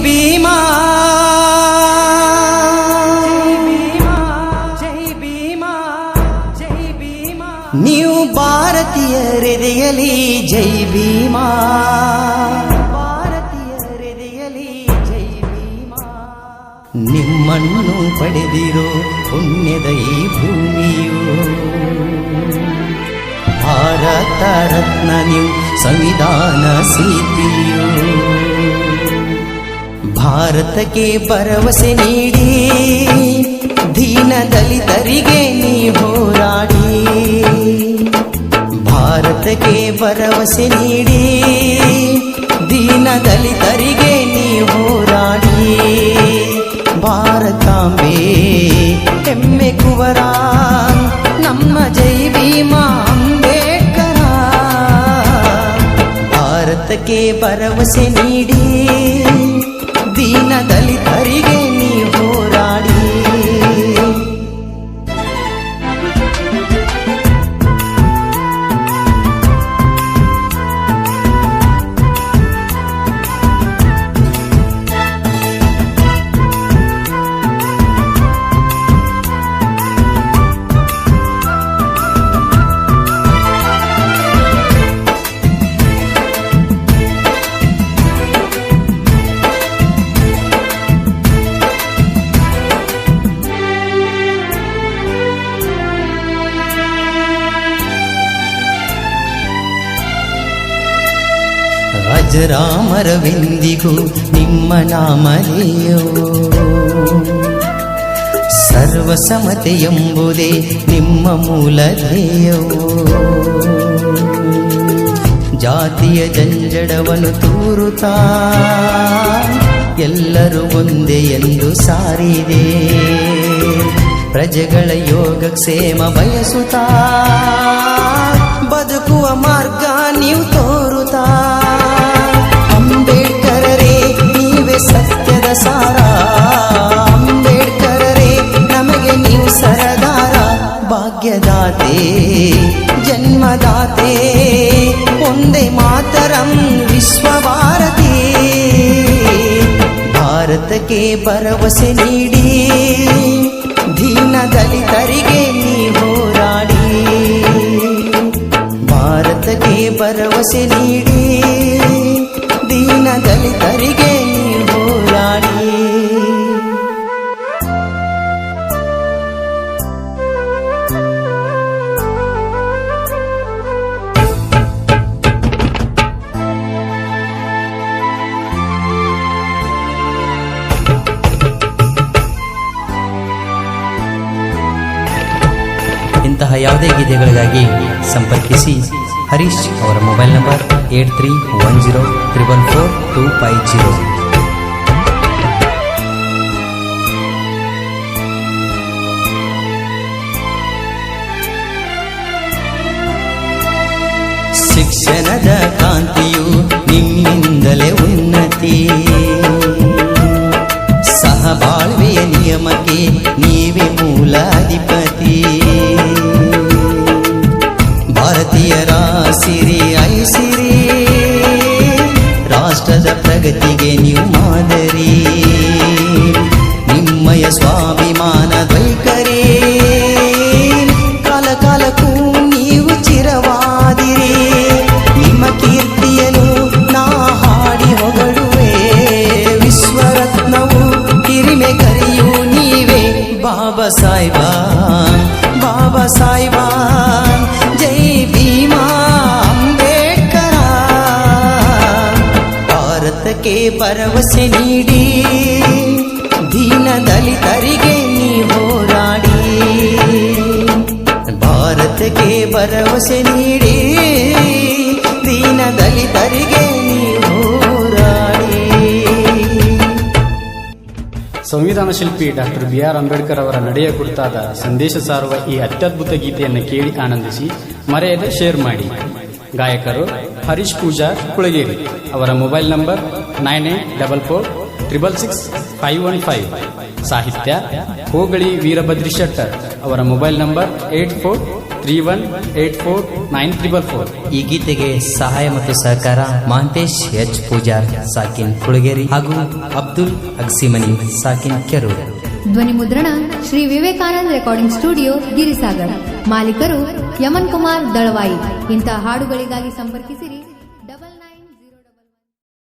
ಭೀಮಾ ನೀವು ಭಾರತೀಯರೆದೆಯಲಿ ಜೈ ಭೀಮಾ, ಭಾರತೀಯರೆದೆಯಲಿ ಜೈ ಭೀಮಾ. ನಿಮ್ಮನ್ನು ಪಡೆದಿರೋ ಪುಣ್ಯದ ಈ ಭೂಮಿಯು ಭಾರತ ರತ್ನ ನೀವು ಸಂವಿಧಾನ ಶಿಲ್ಪಿಯು. ಭಾರತಕ್ಕೆ ಭರವಸೆ ನೀಡಿ ದೀನ ದಲಿತರಿಗೆ ನೀ ಹೋರಾಡಿ. ಭಾರತಕ್ಕೆ ಭರವಸೆ ನೀಡಿ ದೀನ ದಲಿತರಿಗೆ ನೀ ಹೋರಾಡಿ. ಭಾರತಾಂಬೆ ಹೆಮ್ಮೆ ಕುವರ ನಮ್ಮ ಜೈ ಭೀಮಾ ಅಂಬೇಡ್ಕರ. ಭಾರತಕ್ಕೆ ಭರವಸೆ ನೀಡಿ ದೀನ ದಲಿತರಿಗೆ ನೀ ಹೋರಾಡಿ. ಅಜರಾಮರವೆಂದಿಗೂ ನಿಮ್ಮ ನಾಮಧೇಯವೋ. ಸರ್ವಸಮತೆ ಎಂಬುದೇ ನಿಮ್ಮ ಮೂಲ ಧ್ಯೇಯವೋ. ಜಾತಿಯ ಜಂಜಡವನ್ನು ತೂರುತ್ತಾ ಎಲ್ಲರೂ ಒಂದೇ ಎಂದು ಸಾರಿದೆ. ಪ್ರಜೆಗಳ ಯೋಗಕ್ಷೇಮ ಬಯಸುತ್ತಾ ಬದುಕುವ ಮಾರ್ಗ ನೀವು ತೋರುತ್ತಾ. ಅಂಬೇಡ್ಕರರೇ ನೀವೇ ಸತ್ಯದ ಸಾರ, ಅಂಬೇಡ್ಕರರೇ ನಮಗೆ ನೀವು ಸರದಾರ. ಭಾಗ್ಯದಾತೆ ಜನ್ಮದಾತೆ ಒಂದೇ ಮಾತರಂ ವಿಶ್ವಭಾರತಿ. ಭಾರತಕ್ಕೆ ಭರವಸೆ ನೀಡಿ ದೀನ ದಲಿತರಿಗೆ ನೀ ಹೋರಾಡಿ. ಭಾರತಕ್ಕೆ ಭರವಸೆ ನೀಡಿ ದೀನ ದಲಿತರಿಗೆ ನೀ ಹೋರಾಡಿ. ಇಂತಹ ಯಾವುದೇ ಗೀತೆಗಳಿಗಾಗಿ ಸಂಪರ್ಕಿಸಿ ಹರೀಶ್ ಅವರ ಮೊಬೈಲ್ ನಂಬರ್ 8310444250. ಶಿಕ್ಷಣದ ಕಾಂತಿಯು ನಿಮ್ಮಿಂದಲೇ ಉನ್ನತಿ. ಸಹಬಾಳ್ವೆಯ ನಿಯಮಕ್ಕೆ ನೀವೇ ಮೂಲ ಅಧಿಪತಿ. ಭಾರತೀಯರ ಸಿರಿ ಐಸಿರಿ, ರಾಷ್ಟ್ರದ ಪ್ರಗತಿಗೆ ನೀವು ಮಾದರಿ. ನಿಮ್ಮಯ ಸ್ವಾಭಿಮಾನ ವೈಖರಿ ಕಾಲ ಕಾಲಕ್ಕೂ ನೀವು ಚಿರವಾದಿರಿ. ನಿಮ್ಮ ಕೀರ್ತಿಯನ್ನು ನಾ ಹಾಡಿ ಹೊಗಳುವೆ. ವಿಶ್ವರತ್ನವು ಹಿರಿಮೆ ಕರೆಯೂ ನೀವೇ. ಬಾಬಾ ಸಾಹೇಬ ಬಾಬಾ ಸಾಹೇಬ ಜೈ ಭೀಮಾ ಅಂಬೇಡ್ಕರ. ಭಾರತಕ್ಕೆ ಭರವಸೆ ನೀಡಿ ದೀನ ದಲಿತರಿಗೆ ನೀ ಹೋರಾಡಿ. ಭಾರತಕ್ಕೆ ಭರವಸೆ ನೀಡಿ ದೀನ ದಲಿತರಿಗೆ ನೀ ಹೋರಾಡಿ. ಸಂವಿಧಾನ ಶಿಲ್ಪಿ ಡಾಕ್ಟರ್ BR ಅಂಬೇಡ್ಕರ್ ಅವರ ನಡೆಯ ಕುರಿತಾದ ಸಂದೇಶ ಸಾರುವ ಈ ಅತ್ಯದ್ಭುತ ಗೀತೆಯನ್ನು ಕೇಳಿ ಆನಂದಿಸಿ ಮರೆಯದೆ ಶೇರ್ ಮಾಡಿ. ಗಾಯಕರು ಹರೀಶ್ ಪೂಜಾರ್ ಕುಳಗೇರಿ. ಅವರ ಮೊಬೈಲ್ ನಂಬರ್ 9844666515. ಸಾಹಿತ್ಯ ಹೋಗಳಿ ವೀರಭದ್ರಿ ಶೆಟ್ಟರ್. ಅವರ ಮೊಬೈಲ್ ನಂಬರ್ 84 91849344. ಈ ಗೀತೆಗೆ ಸಹಾಯ ಮತ್ತು ಸಹಕಾರ ಮಹಂತೇಶ್ ಎಚ್ ಪೂಜಾರ್ ಸಾಕಿನ್ ಕುಳಗೇರಿ ಹಾಗೂ ಅಬ್ದುಲ್ ಅಗ್ಸಿಮನಿ ಸಾಕಿನ್ ಕೆರೂರು. ಧ್ವನಿ ಮುದ್ರಣ ಶ್ರೀ ವಿವೇಕಾನಂದ ರೆಕಾರ್ಡಿಂಗ್ ಸ್ಟುಡಿಯೋ ಗಿರಿಸಾಗರ್. ಮಾಲೀಕರು ಯಮನ್ ಕುಮಾರ್ ದಳವಾಯಿ. ಇಂತಹ ಹಾಡುಗಳಿಗಾಗಿ ಸಂಪರ್ಕಿಸಿರಿ